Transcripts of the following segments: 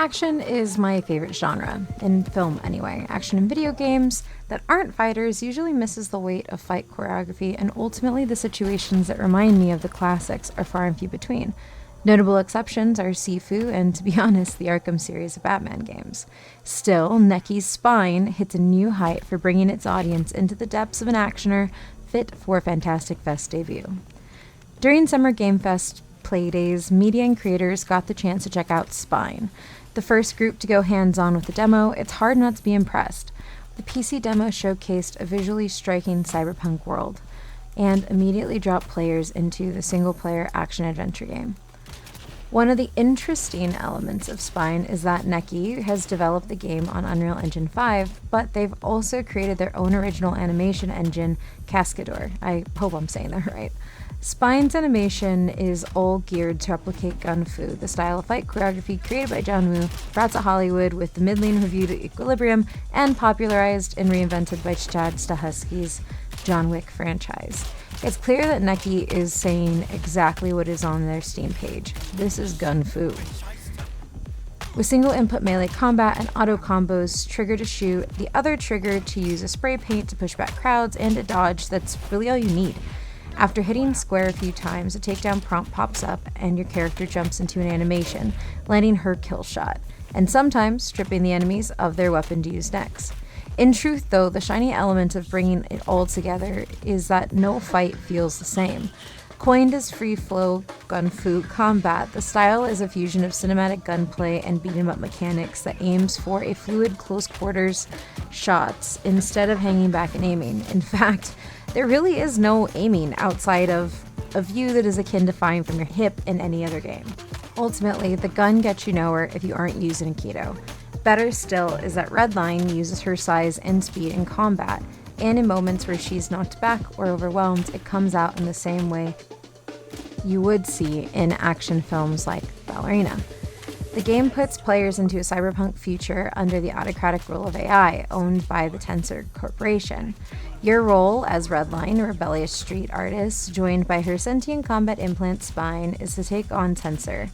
Action is my favorite genre, in film anyway. Action in video games that aren't fighters usually misses the weight of fight choreography, and ultimately the situations that remind me of the classics are far and few between. Notable exceptions are Sifu and, to be honest, the Arkham series of Batman games. Still, Nekki's Spine hits a new height for bringing its audience into the depths of an actioner fit for a Fantastic Fest debut. During Summer Game Fest Playdays, media and creators got the chance to check out Spine. The first group to go hands-on with the demo, it's hard not to be impressed. The PC demo showcased a visually striking cyberpunk world, and immediately dropped players into the single-player action-adventure game. One of the interesting elements of Spine is that Nekki has developed the game on Unreal Engine 5, but they've also created their own original animation engine, Cascador. I hope I'm saying that right. Spine's animation is all geared to replicate Gun Fu, the style of fight choreography created by John Woo, brought to Hollywood with the mid-lane review to Equilibrium, and popularized and reinvented by Chad Stahelski's John Wick franchise. It's clear that Nekki is saying exactly what is on their Steam page. This is Gun Fu. With single input melee combat and auto combos, trigger to shoot, the other trigger to use a spray paint to push back crowds, and a dodge, that's really all you need. After hitting square a few times, a takedown prompt pops up and your character jumps into an animation, landing her kill shot, and sometimes stripping the enemies of their weapon to use next. In truth, though, the shiny element of bringing it all together is that no fight feels the same. Coined as free-flow gun fu combat, the style is a fusion of cinematic gunplay and beat-em-up mechanics that aims for a fluid close-quarters shots instead of hanging back and aiming. In fact, there really is no aiming outside of a view that is akin to firing from your hip in any other game. Ultimately, the gun gets you nowhere if you aren't using a Aikido. Better still is that Redline uses her size and speed in combat, and in moments where she's knocked back or overwhelmed, it comes out in the same way you would see in action films like Ballerina. The game puts players into a cyberpunk future under the autocratic rule of AI, owned by the Tensor Corporation. Your role as Redline, a rebellious street artist, joined by her sentient combat implant Spine, is to take on Tensor.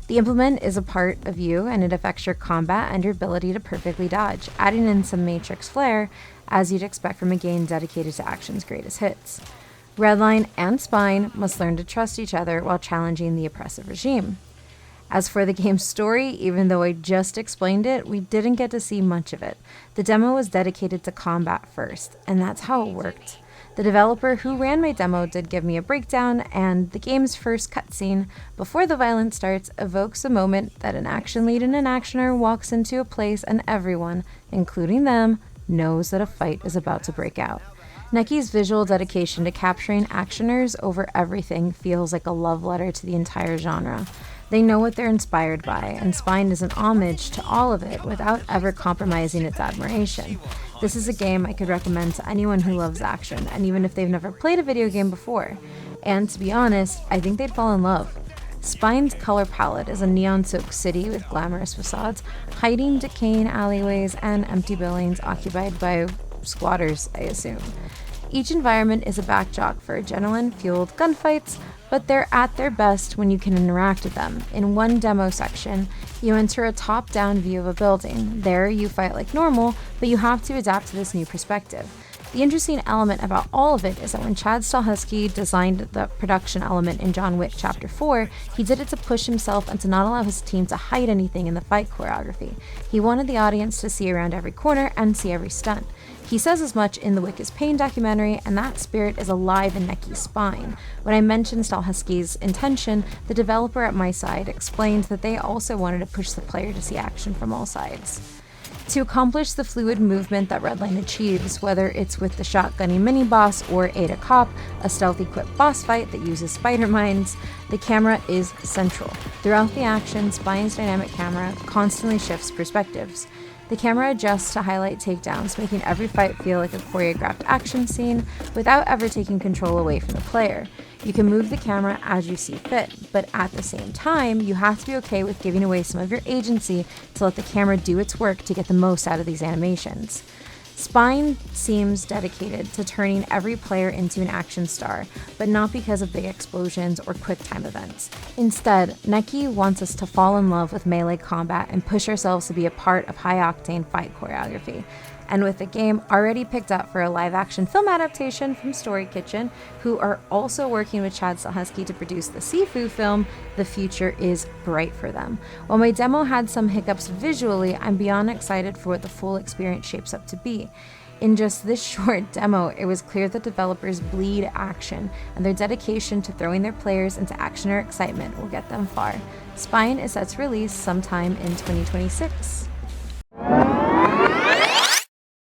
The implement is a part of you, and it affects your combat and your ability to perfectly dodge, adding in some Matrix flair, as you'd expect from a game dedicated to action's greatest hits. Redline and Spine must learn to trust each other while challenging the oppressive regime. As for the game's story, even though I just explained it, we didn't get to see much of it. The demo was dedicated to combat first, and that's how it worked. The developer who ran my demo did give me a breakdown, and the game's first cutscene, before the violence starts, evokes a moment that an action lead and an actioner walks into a place and everyone, including them, knows that a fight is about to break out. Nekki's visual dedication to capturing actioners over everything feels like a love letter to the entire genre. They know what they're inspired by, and Spine is an homage to all of it without ever compromising its admiration. This is a game I could recommend to anyone who loves action, and even if they've never played a video game before. And to be honest, I think they'd fall in love. Spine's color palette is a neon-soaked city with glamorous facades, hiding decaying alleyways, and empty buildings occupied by squatters, I assume. Each environment is a backdrop for adrenaline-fueled gunfights, but they're at their best when you can interact with them. In one demo section, you enter a top-down view of a building. There, you fight like normal, but you have to adapt to this new perspective. The interesting element about all of it is that when Chad Stahelski designed the production element in John Wick Chapter 4, he did it to push himself and to not allow his team to hide anything in the fight choreography. He wanted the audience to see around every corner and see every stunt. He says as much in the Wick is Pain documentary, and that spirit is alive in Nekki's Spine. When I mentioned Stahelski's intention, the developer at my side explained that they also wanted to push the player to see action from all sides. To accomplish the fluid movement that Redline achieves, whether it's with the shotgunny mini-boss or Ada Cop, a stealth-equipped boss fight that uses spider mines, the camera is central. Throughout the action, Spine's dynamic camera constantly shifts perspectives. The camera adjusts to highlight takedowns, making every fight feel like a choreographed action scene without ever taking control away from the player. You can move the camera as you see fit, but at the same time, you have to be okay with giving away some of your agency to let the camera do its work to get the most out of these animations. Spine seems dedicated to turning every player into an action star, but not because of big explosions or quick time events. Instead, Nekki wants us to fall in love with melee combat and push ourselves to be a part of high-octane fight choreography. And with the game already picked up for a live-action film adaptation from Story Kitchen, who are also working with Chad Stahelski to produce the Sifu film, the future is bright for them. While my demo had some hiccups visually, I'm beyond excited for what the full experience shapes up to be. In just this short demo, it was clear that developers bleed action, and their dedication to throwing their players into action or excitement will get them far. Spine is set to release sometime in 2026.